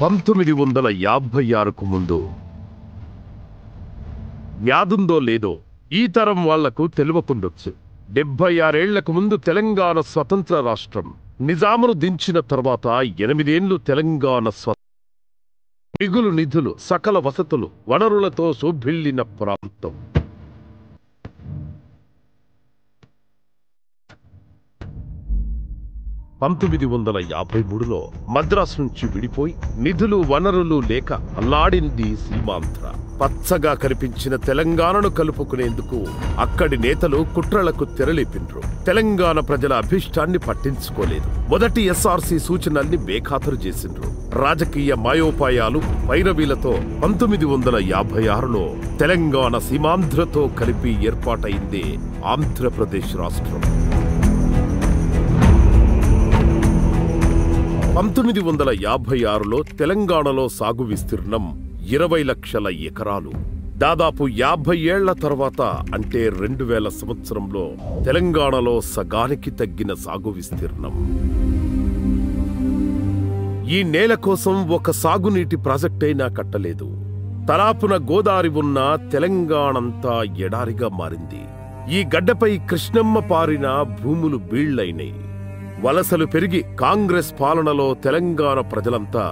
1956కు ముందు వ్యాధుందో లేదో ఈ తరం వాళ్లకు తెలియకుండొచ్చు. 76 ఏళ్లకు ముందు తెలంగాణ స్వతంత్ర రాష్ట్రం. నిజామును దించిన తర్వాత 8 ఏళ్లు తెలంగాణ మిగులు నిధులు, సకల వసతులు, వనరులతో శోభిల్లిన ప్రాంతం. 1953లో మద్రాసు నుంచి విడిపోయి నిధులు వనరులు లేక అల్లాడింది సీమాంధ్ర. పచ్చగా కనిపించిన తెలంగాణను కలుపుకునేందుకు అక్కడి నేతలు కుట్రలకు తెరలేపిండ్రు. తెలంగాణ ప్రజల అభిష్టాన్ని పట్టించుకోలేదు. మొదటి ఎస్ఆర్సీ సూచనల్ని బేఖాతరు చేసిండ్రు. రాజకీయ మాయోపాయాలు, వైరవీలతో 1956లో తెలంగాణ సీమాంధ్రతో కలిపి ఏర్పాటైందే ఆంధ్రప్రదేశ్ రాష్ట్రం. 1956లో తెలంగాణలో సాగు విస్తీర్ణం 20 లక్షల ఎకరాలు. దాదాపు 50 ఏళ్ల తర్వాత అంటే 2000 సంవత్సరంలో తెలంగాణలో సగానికి తగ్గిన సాగు విస్తీర్ణం. ఈ నేల కోసం ఒక సాగునీటి ప్రాజెక్టైనా కట్టలేదు. తలాపున గోదావరి ఉన్న తెలంగాణంతా ఎడారిగా మారింది. ఈ గడ్డపై కృష్ణమ్మ పారిన భూములు బీళ్లైనాయి. వలసలు పెరిగి కాంగ్రెస్ పాలనలో తెలంగాణ ప్రజలంతా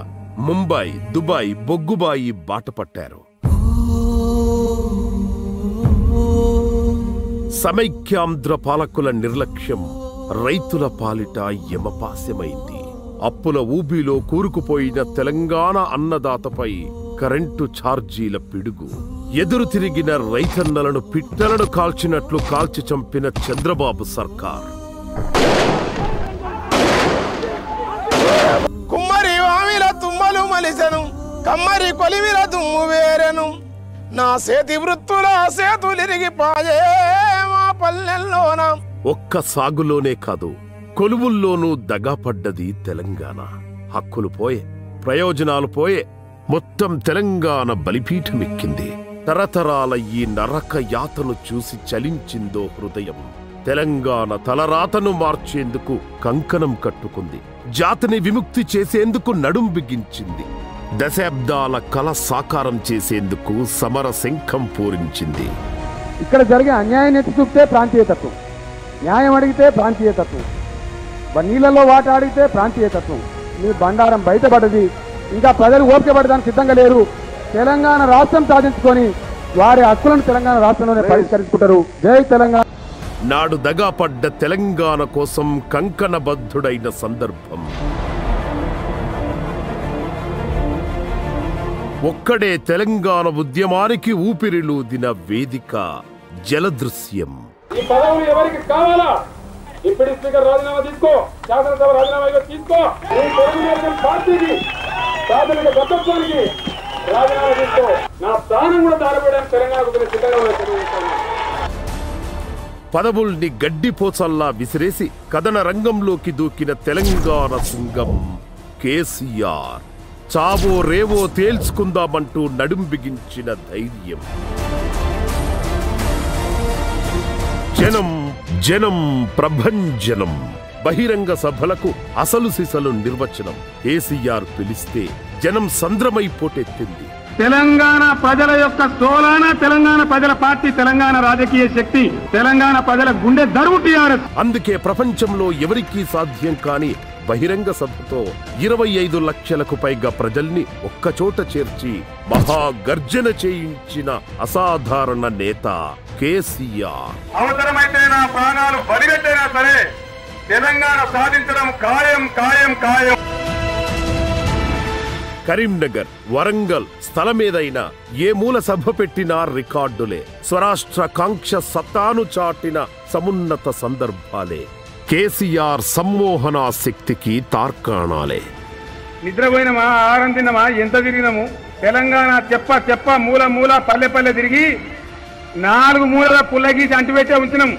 ముంబై, దుబాయ్, బొగ్గుబాయి బాట పట్టారు. సమైక్యాంధ్ర పాలకుల నిర్లక్ష్యం రైతుల పాలిట యమపాస్యమైంది. అప్పుల ఊబిలో కూరుకుపోయిన తెలంగాణ అన్నదాతపై కరెంటు ఛార్జీల పిడుగు. ఎదురు తిరిగిన రైతన్నలను పిట్టలను కాల్చినట్లు కాల్చి చంపిన చంద్రబాబు సర్కార్. కుమ్మరి వామిల తుమ్మలు మలిసెను, కమ్మరి కొలిమిల తుమ్ము వేరెను, నా సేతి వృత్తుల సేతులిరిగిపాయే మా పల్లెల్లోన. ఒక్క సాగులోనే కాదు, కొలువుల్లోనూ దగాపడ్డది తెలంగాణ. హక్కులు పోయే, ప్రయోజనాలు పోయే, మొత్తం తెలంగాణ బలిపీఠమెక్కింది. తరతరాల ఈ నరక యాతను చూసి చలించిందో హృదయం. తెలంగాణ తలరాతను మార్చేందుకు కంకణం కట్టుకుంది. జాతిని విముక్తి చేసేందుకు నడుం బిగించింది. దశాబ్దాల కల సాకారం చేసేందుకు సమర శంఖం పూరించింది. ఇక్కడ జరిగే అన్యాయం ఎత్తి చూపితే ప్రాంతీయతత్వం, న్యాయం అడిగితే ప్రాంతీయతత్వం, నీళ్లలో వాట అడిగితే ప్రాంతీయతత్వం. మీ బండారం బయటపడ్డది. ఇంకా ప్రజలు ఓపిక పడడానికి సిద్ధంగా లేరు. తెలంగాణ రాష్ట్రం సాధించుకొని వారి హక్కులను తెలంగాణ రాష్ట్రంలోనే పరిష్కరించుకుంటారు. జై తెలంగాణ. నాడు దగాపడ్డ తెలంగాణ కోసం కంకణబద్ధుడైన సందర్భం. ఒక్కడే తెలంగాణ ఉద్యమానికి ఊపిరిలూదిన వేదిక జలదృశ్యం. ఈ పదవులు ఎవరికి కావాలా? డిప్యూటీ స్పీకర్ రాజీనామా తీసుకో, శాసనసభ రాజీనామా తీసుకో, పార్టీకి ప్రాథమిక తత్వానికి రాజీనామా తీసుకో. నా ప్రాణం కూడా దారపడడానికి తెలంగాణకు సిద్ధంగా. పదవుల్ని గడ్డిపోచల్లా విసిరేసి కథన రంగంలోకి దూకిన తెలంగాణ సింగం కేసీఆర్. చావో రేవో తేల్చుకుందామంటూ నడుం బిగించిన ధైర్యం. జనం జనం ప్రభంజనం. బహిరంగ సభలకు అసలు సిసలు నిర్వచనం. కేసీఆర్ పిలిస్తే జనం సంద్రమైపోటెత్తింది. తెలంగాణ ప్రజల యొక్క సోలాన తెలంగాణ ప్రజల పార్టీ, తెలంగాణ రాజకీయ శక్తి, తెలంగాణ ప్రజల గుండె దరువు టీఆర్ఎస్. అందుకే ప్రపంచంలో ఎవరికీ సాధ్యం కాని బహిరంగ సభతో 25 లక్షలకు పైగా ప్రజల్ని ఒక్కచోట చేర్చి మహాగర్జన చేయించిన అసాధారణ నేత కేసీఆర్. అవసరమైతే నా ప్రాణాలు బలిగట్టైనా సరే తెలంగాణ సాధించడం ఖాయం ఖాయం ఖాయం. కరీంనగర్, వరంగల్ స్థలమేదైనా ఏ మూల సభ పెట్టినా రికార్డులే. స్వరాష్ట్ర కాంక్ష సత్తాను చాటిన సమున్నత సందర్భాలే. కేసీఆర్ సమ్మోహన శక్తికి తార్కాణాలే. నిద్రపోయినమా, ఆహారం తిన్నమా, ఎంత తిరిగినాము? తెలంగాణ చెప్ప చెప్ప మూల మూల పల్లె పల్లె తిరిగి 4 మూలల పుల్లగీసి అంటిపెట్టే ఉంచినాము.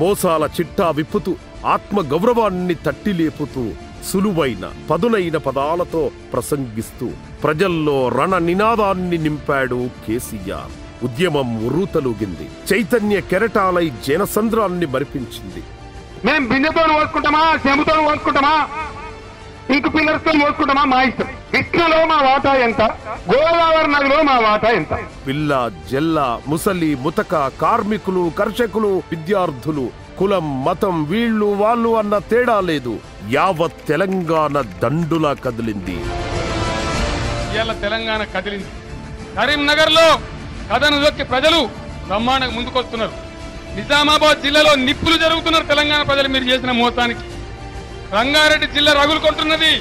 మోసాల చిట్టా విప్పుతూ ఆత్మ గౌరవాన్ని తట్టిలేపుతూ సులువైన పదునైన పదాలతో ప్రసంగిస్తూ ప్రజల్లో రణ నినాదాన్ని నింపాడు కేసీఆర్. ఉద్యమం ఉర్రూతలూగింది. చైతన్య కెరటాలై జనసంద్రాన్ని మరిపించింది. మేము బిందెతో పోసుకుంటామా, చెంబుతో పోసుకుంటామా, ఇంక పిల్లర్తో పోసుకుంటామా, మా ఇష్టం. కృష్ణలో మా వాటా ఎంత, గోదావరి నదిలో మా వాటా ఎంత. పిల్ల జల్ల, ముసలి, ముతక, కార్మికులు, కర్షకులు, విద్యార్థులు, కులం, మతం, వీళ్ళు వాళ్ళు అన్న తేడా లేదు. యావత్ తెలంగాణ దండులా కదిలింది. ఇవాళ తెలంగాణ కదిలింది. కరీంనగర్ లో కథను దొక్కి ప్రజలు బ్రహ్మాండంగా ముందుకొస్తున్నారు. నిజామాబాద్ జిల్లాలో నిప్పులు జరుగుతున్నారు తెలంగాణ ప్రజలు మీరు చేసిన మోసానికి. రంగారెడ్డి జిల్లా రగులుకుంటున్నది,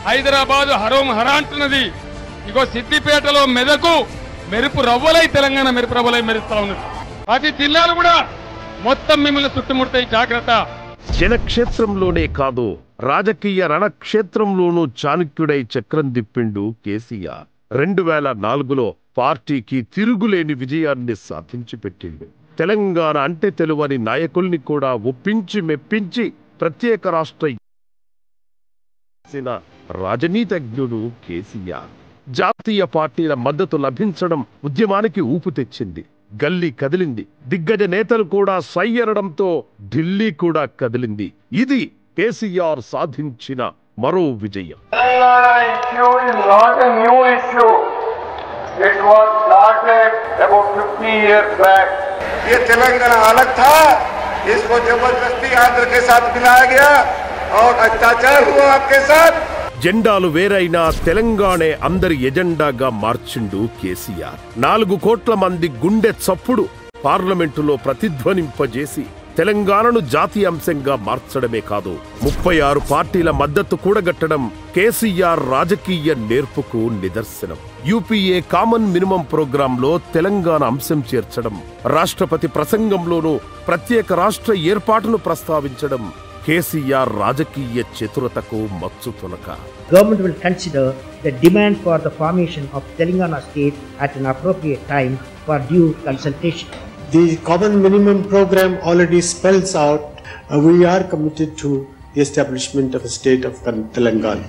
హైదరాబాద్ హరోం హరా అంటున్నది. ఇగో సిద్దిపేటలో మెదకు మెరుపు రవ్వలై తెలంగాణ మెరుపు రవ్వలై మెరుస్తా ఉన్నది. ప్రతి జిల్లాలు కూడా మొత్తం మిమ్మల్ని చుట్టుముడతాయి, జాగ్రత్త. జనక్షేత్రంలోనే కాదు, రాజకీయ రణక్షేత్రంలోనూ చాణక్యుడై చక్రం తిప్పిండు కేసీఆర్. 2004లో పార్టీకి తిరుగులేని విజయాన్ని సాధించి పెట్టిండు. తెలంగాణ అంటే తెలువని నాయకుల్ని కూడా ఒప్పించి మెప్పించి ప్రత్యేక రాష్ట్ర రాజనీతిజ్ఞుడు కేసీఆర్. జాతీయ పార్టీల మద్దతు లభించడం ఉద్యమానికి ఊపు తెచ్చింది. గల్లీ కదిలింది. దిగ్గజ నేతలు కూడా సయ్యరడంతో ఢిల్లీ కూడా కదిలింది. ఇది కేసీఆర్ సాధించిన మరో విజయం. ये तेलंगाना अलग था, इसको जबरदस्ती आंध्र के साथ मिलाया गया और अत्याचार हुआ आपके साथ. జెండాలు వేరైనా తెలంగాణే అందరి ఎజెండాగా మార్చిండు కేసీఆర్. 4 కోట్ల మంది గుండె చప్పుడు పార్లమెంటులో ప్రతిధ్వనింపజేసి తెలంగాణను జాతీయ అంశంగా మార్చడమే కాదు, 36 పార్టీల మద్దతు కూడగట్టడం కేసీఆర్ రాజకీయ నేర్పుకు నిదర్శనం. యూపీఏ కామన్ మినిమం ప్రోగ్రాంలో తెలంగాణ అంశం చేర్చడం, రాష్ట్రపతి ప్రసంగంలోనూ ప్రత్యేక రాష్ట్ర ఏర్పాటును ప్రస్తావించడం కేసీఆర్ రాజకీయ చతురతకు మచ్చు తునక. Government will consider the demand for the formation of Telangana state at an appropriate time for due consultation. The common minimum program already spells out we are committed to the establishment of a state of Telangana.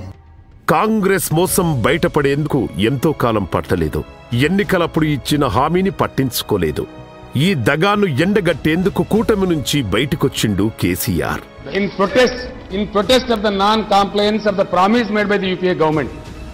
Congress మోసం బయటపడేందుకు ఎంతో కాలం పట్టలేదు. ఎన్నికలప్పుడు ఇచ్చిన హామీని పట్టించుకోలేదు. ఈ దగాను ఎండగట్టేందుకు కూటమి నుంచి బయటకొచ్చిండు KCR. In protest of the non-compliance of the promise made by the UPA government,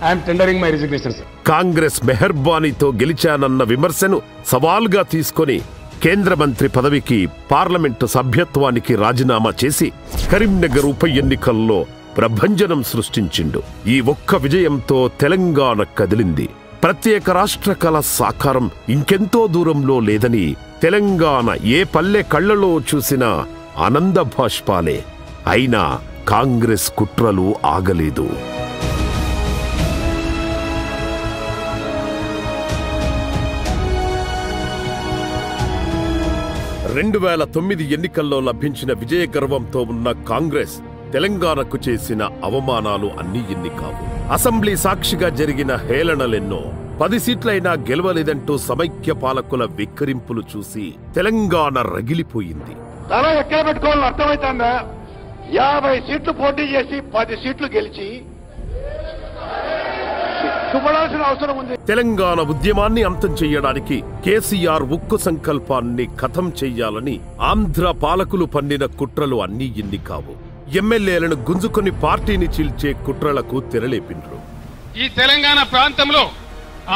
I am tendering my resignation, sir. Congress మెహర్బానీతో గెలిచానన్న విమర్శను సవాల్గా తీసుకొని కేంద్ర మంత్రి పదవికి, పార్లమెంటు సభ్యత్వానికి రాజీనామా చేసి కరీంనగర్ ఉప ఎన్నికల్లో ప్రభంజనం సృష్టించిండు. ఈ ఒక్క విజయంతో తెలంగాణ కదిలింది. ప్రత్యేక రాష్ట్ర కళ సాకారం ఇంకెంతో దూరంలో లేదని తెలంగాణ ఏ పల్లె కళ్ళలో చూసినా ఆనంద భాష్పాలే. అయినా కాంగ్రెస్ కుట్రలు ఆగలేదు. 2009 ఎన్నికల్లో లభించిన విజయ గర్వంతో ఉన్న కాంగ్రెస్ తెలంగాణకు చేసిన అవమానాలు అన్నీ ఎన్ని కావు. అసెంబ్లీ సాక్షిగా జరిగిన హేళనలెన్నో. 10 సీట్లైనా గెలవలేదంటూ సమైక్య పాలకుల విక్రింపులు చూసి తెలంగాణ రగిలిపోయింది. తల ఎక్కడ పెట్టుకోవాలని అర్థమైతుందా? 50 సీట్లు పోటీ చేసి 10 సీట్లు గెలిచి సిగ్గుపడాల్సిన అవసరం ఉంది. తెలంగాణ ఉద్యమాన్ని అంతం చెయ్యడానికి కేసీఆర్ ఉక్కు సంకల్పాన్ని ఖతం చెయ్యాలని ఆంధ్ర పాలకులు పన్నిన కుట్రలు అన్నీ ఎన్ని కావు. ఎమ్మెల్యేలను గుంజుకొని పార్టీని చీల్చే కుట్రలకు తెరలేపిండ్రు. ఈ తెలంగాణ ప్రాంతంలో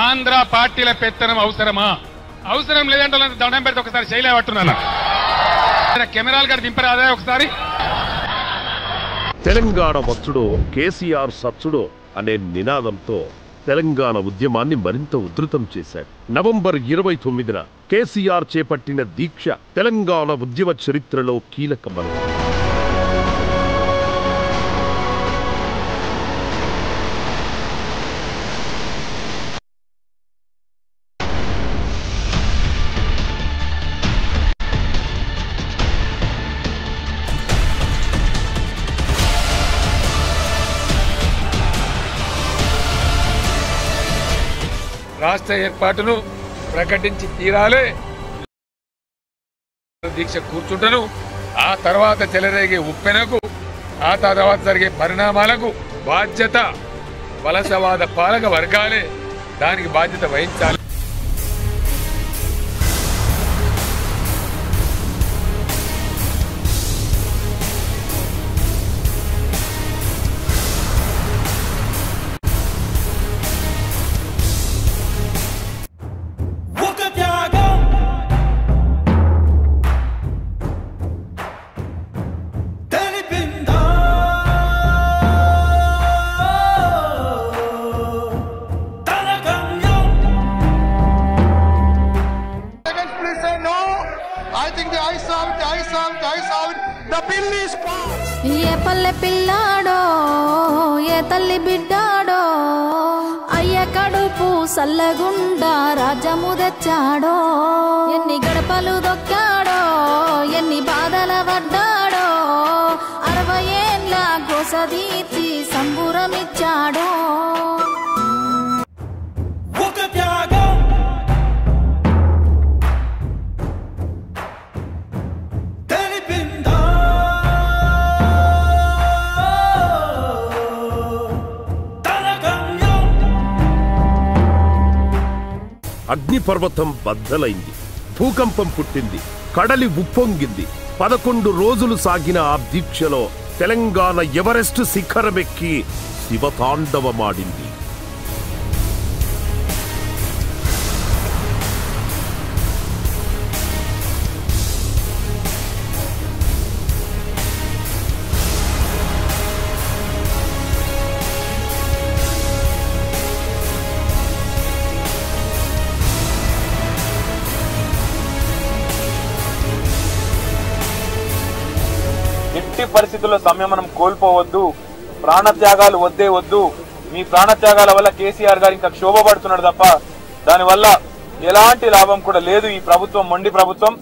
ఆంధ్ర పార్టీల పెత్తనం అవసరమా? అవసరం లేదంటే దండం పెడితే ఒకసారి శైలే పట్టున్నా. కెమెరాలు గారు దింపరాదా ఒకసారి? తెలంగాణ వచ్చుడో కేసీఆర్ సచ్చుడో అనే నినాదంతో తెలంగాణ ఉద్యమాన్ని మరింత ఉధృతం చేశాడు. నవంబర్ 29న కేసీఆర్ చేపట్టిన దీక్ష తెలంగాణ ఉద్యమ చరిత్రలో కీలకమైనది. రాష్ట్ర ఏర్పాటును ప్రకటించి తీరాలే దీక్ష కూర్చుంటను. ఆ తర్వాత చెలరేగే ఉప్పెనకు, ఆ తర్వాత జరిగే పరిణామాలకు బాధ్యత వలసవాద పాలక వర్గాలే దానికి బాధ్యత వహించాలి. I think the I saw it. The bill is passed. ఏ పల్లె పిల్లాడో ఏ తల్లి బిడ్డాడో అయ్య కడుపు సల్లగుండా రాజ్యము తెచ్చాడో ఎన్ని గడపలు దొక్కాడో ఎన్ని బాధల పడ్డాడో 60 ఏళ్ళ గోసదీర్చి సంబురమిచ్చాడో అగ్నిపర్వతం బద్దలైంది, భూకంపం పుట్టింది, కడలి ఉప్పొంగింది. 11 రోజులు సాగిన ఆ దీక్షలో తెలంగాణ ఎవరెస్ట్ శిఖరమెక్కి శివతాండవమాడింది. ఎట్టి పరిస్థితుల్లో సంయమనం కోల్పోవద్దు, ప్రాణత్యాగాలు వద్దే వద్దు. మీ ప్రాణత్యాగాల వల్ల కేసీఆర్ గారు ఇంకా క్షోభపడుతున్నాడు తప్ప దానివల్ల ఎలాంటి లాభం కూడా లేదు. ఈ ప్రభుత్వం మొండి ప్రభుత్వం.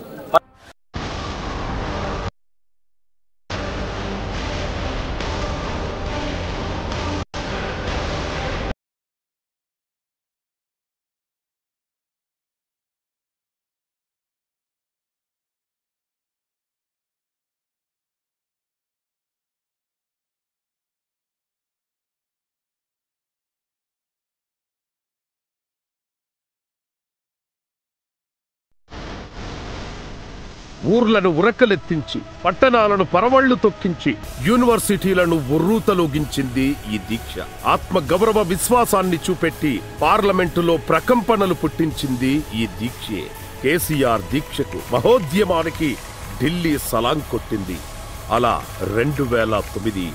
ఊర్లను ఉరకలెత్తించి, పట్టణాలను పరవళ్లు తొక్కించి, యూనివర్సిటీలను ఉర్రూతలూగించింది ఈ దీక్ష. ఆత్మగౌరవ విశ్వాసాన్ని చూపెట్టి పార్లమెంటులో ప్రకంపనలు పుట్టించింది ఈ దీక్షే. కేసీఆర్ దీక్షకు, మహోద్యమానికి ఢిల్లీ సలాం కొట్టింది. అలా 2009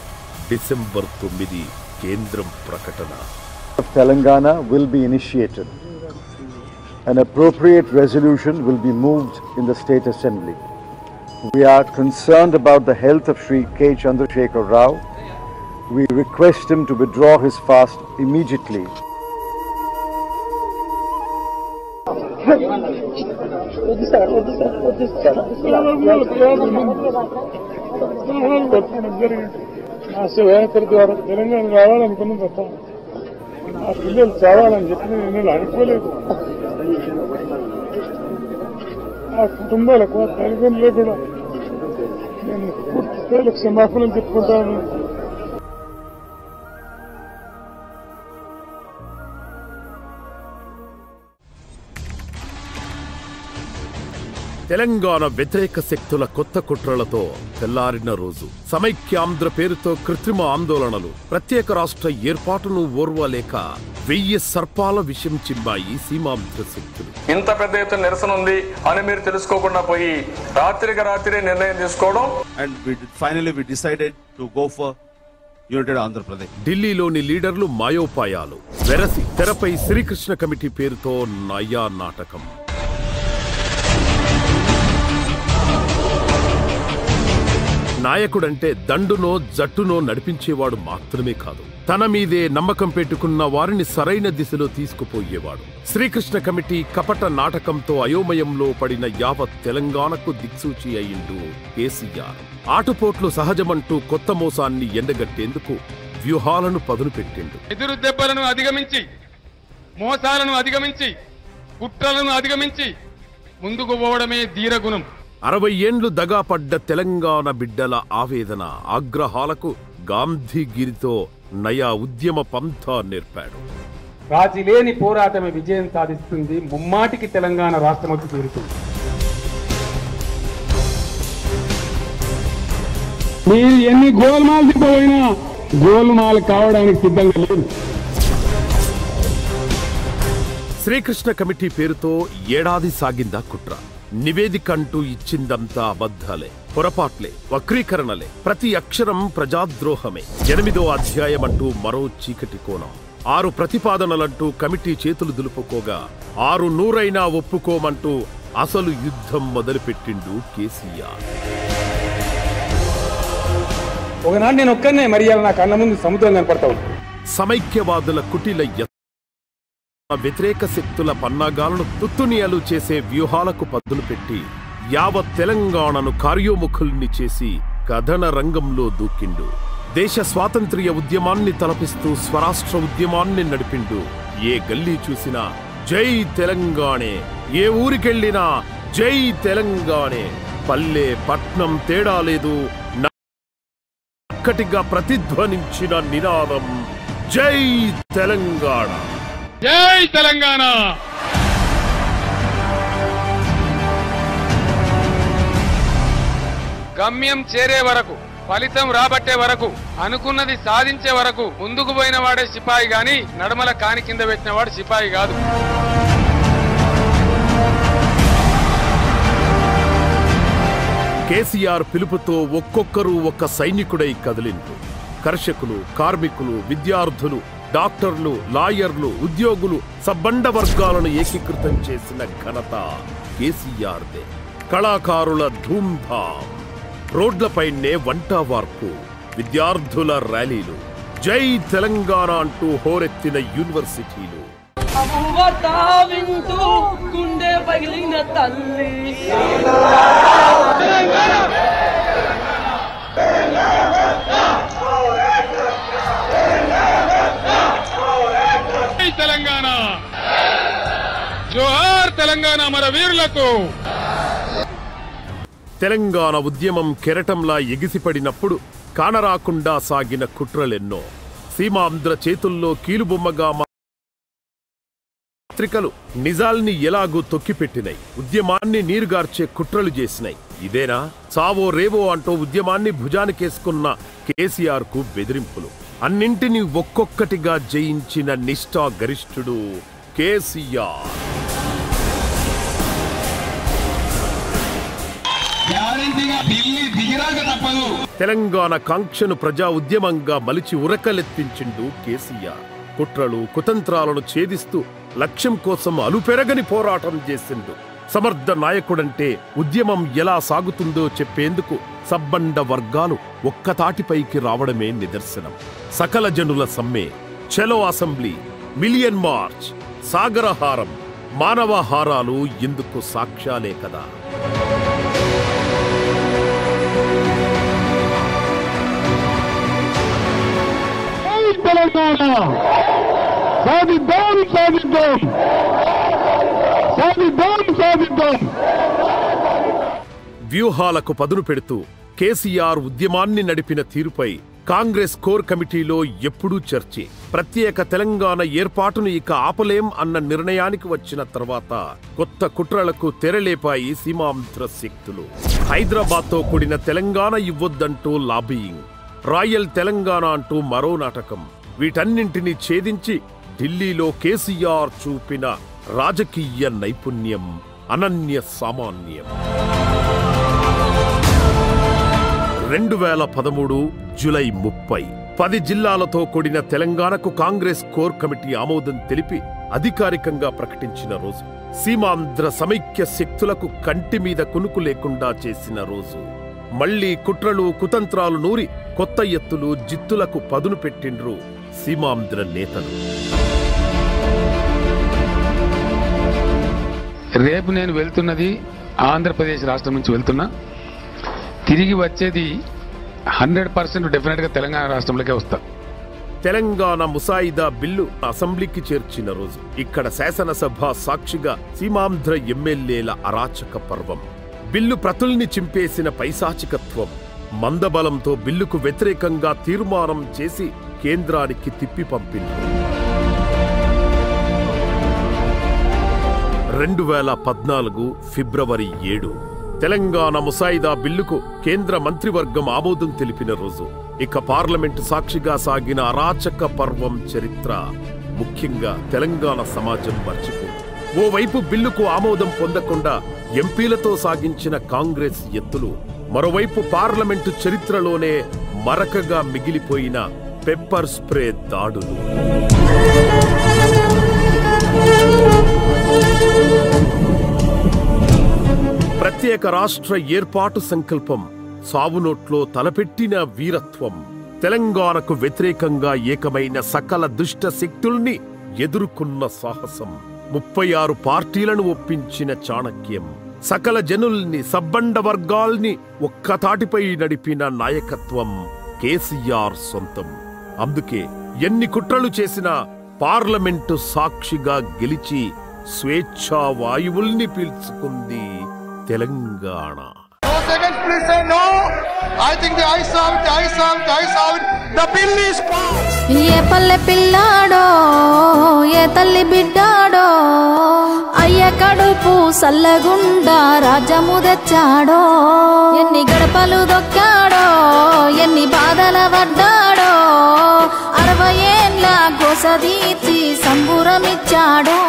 డిసెంబర్ 9 కేంద్రం ప్రకటన. Telangana will be initiated. An appropriate resolution will be moved in the State Assembly. We are concerned about the health of Sri K. Chandrasekhar Rao. We request him to withdraw his fast immediately. Telangana రావాలనుకున్నాం తప్ప ఆ పిల్లలు చావాలని చెప్పి నేను అనుకోలేదు. ఆ కుటుంబాలకు, ఆ తల్లిదండ్రులు కూడా నేను పూర్తి స్థాయిలో క్షమాపణలు చెప్పుకుంటాను. తెలంగాణ వ్యతిరేక శక్తుల కొత్త కుట్రలతో తెల్లారిన రోజు, సమైక్యాంధ్ర పేరుతో కృత్రిమ ఆందోళనలు, ప్రత్యేక రాష్ట్ర ఏర్పాటును ఓర్వలేక 1000 సర్పాల విషయం చిమ్మాయి సీమాంధ్ర శక్తులు. ఇంత పెద్ద ఎత్తున నిరసన ఉంది అని మీరు తెలుసుకోకుండా పోయి రాత్రికి రాత్రి నిర్ణయం తీసుకోవడం. And finally we decided to go for United Andhra Pradesh. ఢిల్లీలోని లీడర్లు మాయోపాయాలు వెరసి తెరపై శ్రీకృష్ణ కమిటీ పేరుతో నయా నాటకం. నాయకుడంటే దండునో జట్టునో నడిపించేవాడు మాత్రమే కాదు, తన మీదే నమ్మకం పెట్టుకున్న వారిని సరైన దిశలో తీసుకుపోయేవాడు. శ్రీకృష్ణ కమిటీ కపట నాటకంతో అయోమయంలో పడిన యావత్ తెలంగాణకు దిక్సూచి అయిండు కేసీఆర్. ఆటుపోట్లు సహజమంటూ కొత్త మోసాన్ని ఎండగట్టేందుకు వ్యూహాలను పదును పెట్టిండు. ఎదురు దెబ్బలను అధిగమించి, మోసాలను అధిగమించి, కుట్రలను అధిగమించి ముందుకు పోవడమే ధీరగుణం. 60 ఏండ్లు దగాపడ్డ తెలంగాణ బిడ్డల ఆవేదన, ఆగ్రహాలకు గాంధీగిరితో నయా ఉద్యమ పంథా నేర్పాడు. రాజీ లేని పోరాటమే విజయం సాధిస్తుంది. ముమ్మాటికి తెలంగాణ రాష్ట్రమొచ్చి తీరుతుంది. మీరు ఎన్ని గోల్మాల్ దిబ్బపోయినా గోల్మాల్ కావడానికి సిద్ధంగా లేదు. శ్రీకృష్ణ కమిటీ పేరుతో ఏడాది సాగిందా కుట్ర. నివేదిక అంటూ ఇచ్చిందంతా అబద్ధాలే, పొరపాట్లే, వక్రీకరణలే. ప్రతి అక్షరం ప్రజాద్రోహమే. 8వ అధ్యాయం అంటూ మరో చీకటి కోణం. 6 ప్రతిపాదనలంటూ కమిటీ చేతులు దులుపుకోగా 6 నూరైనా ఒప్పుకోమంటూ అసలు యుద్ధం మొదలుపెట్టిండు కేసీఆర్. ఒకనాడు నేను ఒక్కనే మరి నా కళ్ళ ముందు సముద్రం కనపడతావు. సమైక్యవాదుల కుటిల వ్యతిరేక శక్తుల పన్నాగాలను తుత్తునియలు చేసే వ్యూహాలకు పద్దులు పెట్టి యావత్ తెలంగాణను కార్యోముఖుల్ని చేసి కథన రంగంలో దూకిండు. దేశ స్వాతంత్ర్య ఉద్యమాన్ని తలపిస్తూ స్వరాష్ట్ర ఉద్యమాన్ని నడిపిండు. ఏ గల్లీ చూసినా జై తెలంగాణే, ఏ ఊరికెళ్ళినా జై తెలంగాణే. పల్లె పట్నం తేడా లేదు, ఒక్కటిగా ప్రతిధ్వనించిన నినాదం జై తెలంగాణ, జై తెలంగాణ. గమ్యం చేరే వరకు, ఫలితం రాబట్టే వరకు, అనుకున్నది సాధించే వరకు ముందుకు పోయిన వాడే సిపాయి గాని నడమల కాని కింద పెట్టిన వాడు సిపాయి కాదు. కేసీఆర్ పిలుపుతో ఒక్కొక్కరు ఒక్క సైనికుడై కదిలిండ్రు. కర్షకులు, కార్మికులు, విద్యార్థులు, డాక్టర్లు, లాయర్లు, ఉద్యోగులు, సబ్బండ వర్గాలను ఏకీకృతం చేసిన ఘనత కేసీఆర్దే. కళాకారుల ధూమ్ధాం, రోడ్లపైనే వంట వార్పు, విద్యార్థుల ర్యాలీలు, జై తెలంగాణ అంటూ హోరెత్తిన యూనివర్సిటీలు. గుండె పగిలిన తల్లి తెలంగాణ, జోహార్ తెలంగాణ మన వీరులకు. తెలంగాణ ఉద్యమం కెరటంలా ఎగిసిపడినప్పుడు కానరాకుండా సాగిన కుట్రలెన్నో. సీమాంధ్ర చేతుల్లో కీలుబొమ్మగా పత్రికలు నిజాల్ని ఎలాగూ తొక్కిపెట్టినాయి, ఉద్యమాన్ని నీరుగార్చే కుట్రలు చేసినాయి. ఇదేనా చావో రేవో అంటూ ఉద్యమాన్ని భుజానికేసుకున్న కేసీఆర్ కు బెదిరింపులు. అన్నింటినీ ఒక్కొక్కటిగా జయించిన నిష్ఠా గరిష్ఠుడు కేసీఆర్. తెలంగాణ కాంక్షను ప్రజా ఉద్యమంగా మలిచి ఉరకలెత్తించిండు కేసీఆర్. కుట్రలు, కుతంత్రాలను ఛేదిస్తూ లక్ష్యం కోసం అలుపెరగని పోరాటం చేసిండు. సమర్థ నాయకుడంటే ఉద్యమం ఎలా సాగుతుందో చెప్పేందుకు సబ్బండ వర్గాలు ఒక్కతాటిపైకి రావడమే నిదర్శనం. సకల జనుల సమ్మె, చలో అసెంబ్లీ, మిలియన్ మార్చ్, సాగరహారం, మానవహారాలు ఇందుకు సాక్ష్యాలే కదా. తెలంగాణ సాధిద్దాం, సాధిద్దాం, సాధిద్దాం, సాధిద్దాం. వ్యూహాలకు పదును పెడుతూ కేసీఆర్ ఉద్యమాన్ని నడిపిన తీరుపై కాంగ్రెస్ కోర్ కమిటీలో ఎప్పుడూ చర్చే. ప్రత్యేక తెలంగాణ ఏర్పాటును ఇక ఆపలేం అన్న నిర్ణయానికి వచ్చిన తర్వాత కొత్త కుట్రలకు తెరలేపాయి సీమాంధ్ర శక్తులు. హైదరాబాద్తో కూడిన తెలంగాణ ఇవ్వొద్దంటూ లాబియింగ్, రాయల్ తెలంగాణ అంటూ మరో నాటకం. వీటన్నింటినీ ఛేదించి ఢిల్లీలో కేసీఆర్ చూపిన రాజకీయ నైపుణ్యం అనన్య సామాన్యం. 2013 జూలై 30 10 జిల్లాలతో కూడిన తెలంగాణకు కాంగ్రెస్ కోర్ కమిటీ ఆమోదం తెలిపి అధికారికంగా ప్రకటించిన రోజు. సీమాంధ్ర సమైక్య శక్తులకు కంటి మీద కునుకు లేకుండా చేసిన రోజు. మళ్లీ కుట్రలు, కుతంత్రాలు నూరి కొత్త ఎత్తులు, జిత్తులకు పదును పెట్టిండ్రు సీమాంధ్ర నేతలు. రేపు నేను వెళ్తున్నది ఆంధ్రప్రదేశ్ రాష్ట్రం నుంచి వెళ్తున్నా. తిరిగి వచ్చేది 100% డెఫినెట్గా తెలంగాణ రాష్ట్రంలోకే వస్తా. తెలంగాణ ముసాయిదా బిల్లు అసెంబ్లీకి చేర్చిన రోజు. ఇక్కడ శాసనసభ సాక్షిగా సీమాంధ్ర ఎమ్మెల్యేల అరాచక పర్వం. బిల్లు ప్రతుల్ని చింపేసిన పైశాచికత్వం. మందబలంతో బిల్లుకు వ్యతిరేకంగా తీర్మానం చేసి కేంద్రానికి తిప్పి పంపింది. 2014 ఫిబ్రవరి 7 తెలంగాణ ముసాయిదా బిల్లుకు కేంద్ర మంత్రివర్గం ఆమోదం తెలిపిన రోజు. ఇక పార్లమెంటు సాక్షిగా సాగిన అరాచక పర్వం చరిత్ర ముఖ్యంగా తెలంగాణ సమాజం మర్చిపోయింది. ఓవైపు బిల్లుకు ఆమోదం పొందకుండా ఎంపీలతో సాగించిన కాంగ్రెస్ ఎత్తులు, మరోవైపు పార్లమెంటు చరిత్రలోనే మరకగా మిగిలిపోయిన పెప్పర్ స్ప్రే దాడులు. ప్రత్యేక రాష్ట్ర ఏర్పాటు సంకల్పం, సావునోట్లో తలపెట్టిన వీరత్వం, తెలంగాణకు వ్యతిరేకంగా ఏకమైన సకల దుష్ట శక్తుల్ని ఎదుర్కొన్న సాహసం, 36 పార్టీలను ఒప్పించిన చాణక్యం, సకల జనుల్ని సబ్బండ వర్గాల్ని ఒక్కతాటిపై నడిపిన నాయకత్వం కేసీఆర్ సొంతం. అందుకే ఎన్ని కుట్రలు చేసినా పార్లమెంటు సాక్షిగా గెలిచి స్వేచ్ఛా వాయువుల్ని పీల్చుకుంది తెలంగాణ. ఏ పల్లె పిల్లాడో ఏ తల్లి బిడ్డాడో అయ్య కడుపు సల్లగుండా రాజ్యము తెచ్చాడో. ఎన్ని గడపలు దొక్కాడో ఎన్ని బాధల పడ్డాడో 60 ఏళ్ళ గోస తీర్చి సంబురమిచ్చాడో.